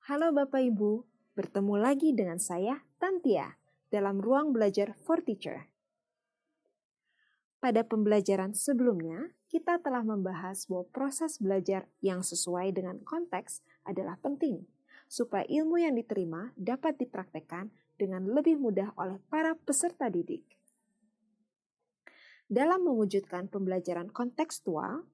Halo Bapak Ibu, bertemu lagi dengan saya, Tantia, dalam Ruang Belajar for Teacher. Pada pembelajaran sebelumnya, kita telah membahas bahwa proses belajar yang sesuai dengan konteks adalah penting, supaya ilmu yang diterima dapat dipraktekkan dengan lebih mudah oleh para peserta didik. Dalam mewujudkan pembelajaran kontekstual,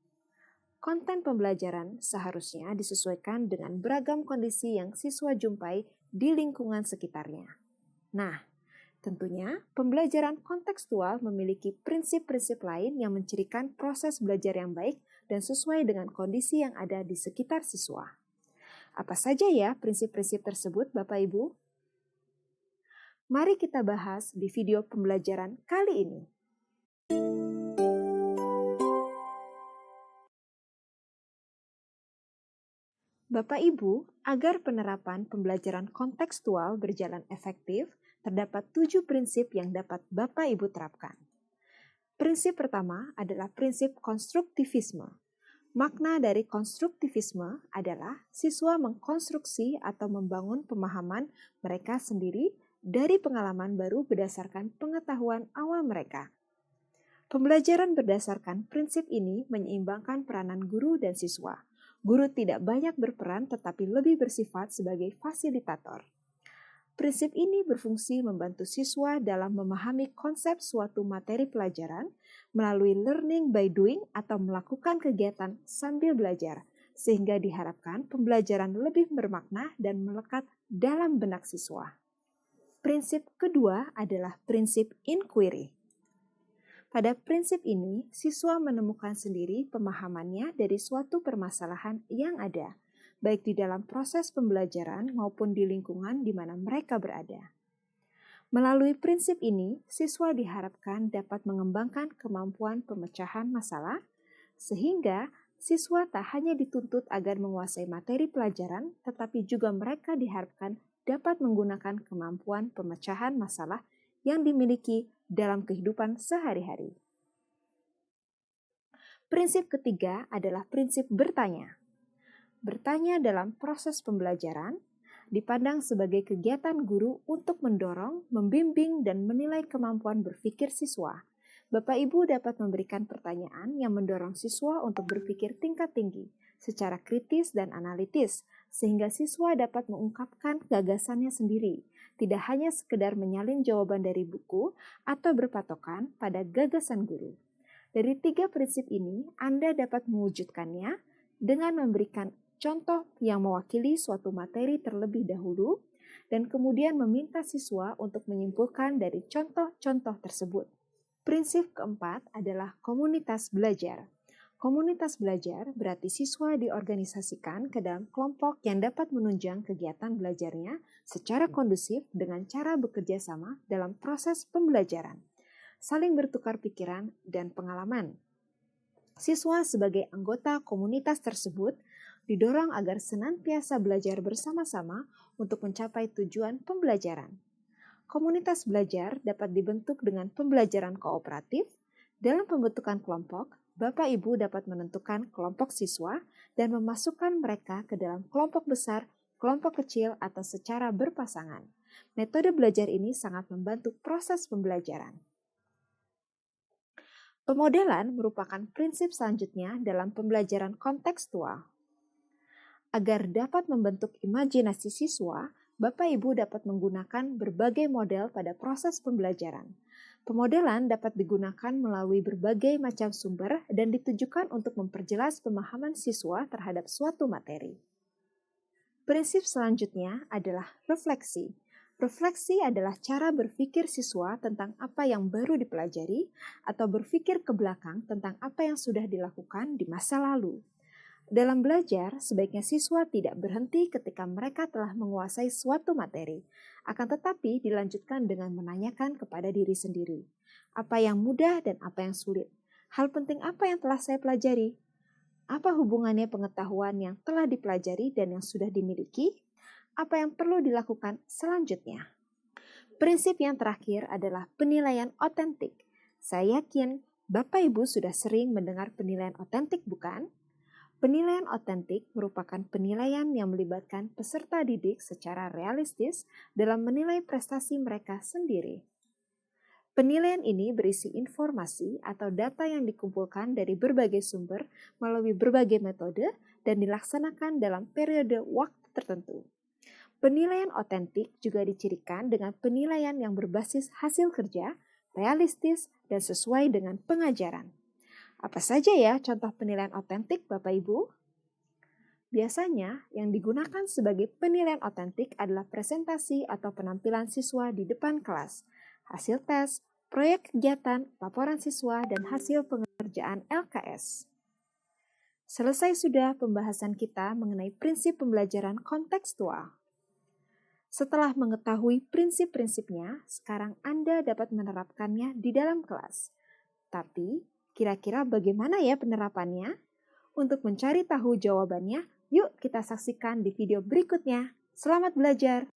konten pembelajaran seharusnya disesuaikan dengan beragam kondisi yang siswa jumpai di lingkungan sekitarnya. Nah, tentunya pembelajaran kontekstual memiliki prinsip-prinsip lain yang mencirikan proses belajar yang baik dan sesuai dengan kondisi yang ada di sekitar siswa. Apa saja ya prinsip-prinsip tersebut, Bapak Ibu? Mari kita bahas di video pembelajaran kali ini. Bapak Ibu, agar penerapan pembelajaran kontekstual berjalan efektif, terdapat 7 prinsip yang dapat Bapak Ibu terapkan. Prinsip pertama adalah prinsip konstruktivisme. Makna dari konstruktivisme adalah siswa mengkonstruksi atau membangun pemahaman mereka sendiri dari pengalaman baru berdasarkan pengetahuan awal mereka. Pembelajaran berdasarkan prinsip ini menyeimbangkan peranan guru dan siswa. Guru tidak banyak berperan tetapi lebih bersifat sebagai fasilitator. Prinsip ini berfungsi membantu siswa dalam memahami konsep suatu materi pelajaran melalui learning by doing atau melakukan kegiatan sambil belajar, sehingga diharapkan pembelajaran lebih bermakna dan melekat dalam benak siswa. Prinsip kedua adalah prinsip inquiry. Pada prinsip ini, siswa menemukan sendiri pemahamannya dari suatu permasalahan yang ada, baik di dalam proses pembelajaran maupun di lingkungan di mana mereka berada. Melalui prinsip ini, siswa diharapkan dapat mengembangkan kemampuan pemecahan masalah, sehingga siswa tak hanya dituntut agar menguasai materi pelajaran, tetapi juga mereka diharapkan dapat menggunakan kemampuan pemecahan masalah yang dimiliki dalam kehidupan sehari-hari. Prinsip ketiga adalah prinsip bertanya. Bertanya dalam proses pembelajaran dipandang sebagai kegiatan guru untuk mendorong, membimbing, dan menilai kemampuan berpikir siswa. Bapak Ibu dapat memberikan pertanyaan yang mendorong siswa untuk berpikir tingkat tinggi, secara kritis dan analitis, sehingga siswa dapat mengungkapkan gagasannya sendiri, tidak hanya sekedar menyalin jawaban dari buku atau berpatokan pada gagasan guru. Dari 3 prinsip ini, Anda dapat mewujudkannya dengan memberikan contoh yang mewakili suatu materi terlebih dahulu dan kemudian meminta siswa untuk menyimpulkan dari contoh-contoh tersebut. Prinsip keempat adalah komunitas belajar. Komunitas belajar berarti siswa diorganisasikan ke dalam kelompok yang dapat menunjang kegiatan belajarnya secara kondusif dengan cara bekerja sama dalam proses pembelajaran, saling bertukar pikiran dan pengalaman. Siswa sebagai anggota komunitas tersebut didorong agar senantiasa belajar bersama-sama untuk mencapai tujuan pembelajaran. Komunitas belajar dapat dibentuk dengan pembelajaran kooperatif. Dalam pembentukan kelompok, Bapak Ibu dapat menentukan kelompok siswa dan memasukkan mereka ke dalam kelompok besar, kelompok kecil, atau secara berpasangan. Metode belajar ini sangat membantu proses pembelajaran. Pemodelan merupakan prinsip selanjutnya dalam pembelajaran kontekstual. Agar dapat membentuk imajinasi siswa, Bapak Ibu dapat menggunakan berbagai model pada proses pembelajaran. Pemodelan dapat digunakan melalui berbagai macam sumber dan ditujukan untuk memperjelas pemahaman siswa terhadap suatu materi. Prinsip selanjutnya adalah refleksi. Refleksi adalah cara berpikir siswa tentang apa yang baru dipelajari atau berpikir ke belakang tentang apa yang sudah dilakukan di masa lalu. Dalam belajar, sebaiknya siswa tidak berhenti ketika mereka telah menguasai suatu materi, akan tetapi dilanjutkan dengan menanyakan kepada diri sendiri, apa yang mudah dan apa yang sulit, hal penting apa yang telah saya pelajari, apa hubungannya pengetahuan yang telah dipelajari dan yang sudah dimiliki, apa yang perlu dilakukan selanjutnya. Prinsip yang terakhir adalah penilaian otentik. Saya yakin Bapak Ibu sudah sering mendengar penilaian otentik, bukan? Penilaian otentik merupakan penilaian yang melibatkan peserta didik secara realistis dalam menilai prestasi mereka sendiri. Penilaian ini berisi informasi atau data yang dikumpulkan dari berbagai sumber melalui berbagai metode dan dilaksanakan dalam periode waktu tertentu. Penilaian otentik juga dicirikan dengan penilaian yang berbasis hasil kerja, realistis, dan sesuai dengan pengajaran. Apa saja ya contoh penilaian otentik, Bapak Ibu? Biasanya yang digunakan sebagai penilaian otentik adalah presentasi atau penampilan siswa di depan kelas, hasil tes, proyek kegiatan, laporan siswa, dan hasil pengerjaan LKS. Selesai sudah pembahasan kita mengenai prinsip pembelajaran kontekstual. Setelah mengetahui prinsip-prinsipnya, sekarang Anda dapat menerapkannya di dalam kelas. Tapi, kira-kira bagaimana ya penerapannya? Untuk mencari tahu jawabannya, yuk kita saksikan di video berikutnya. Selamat belajar!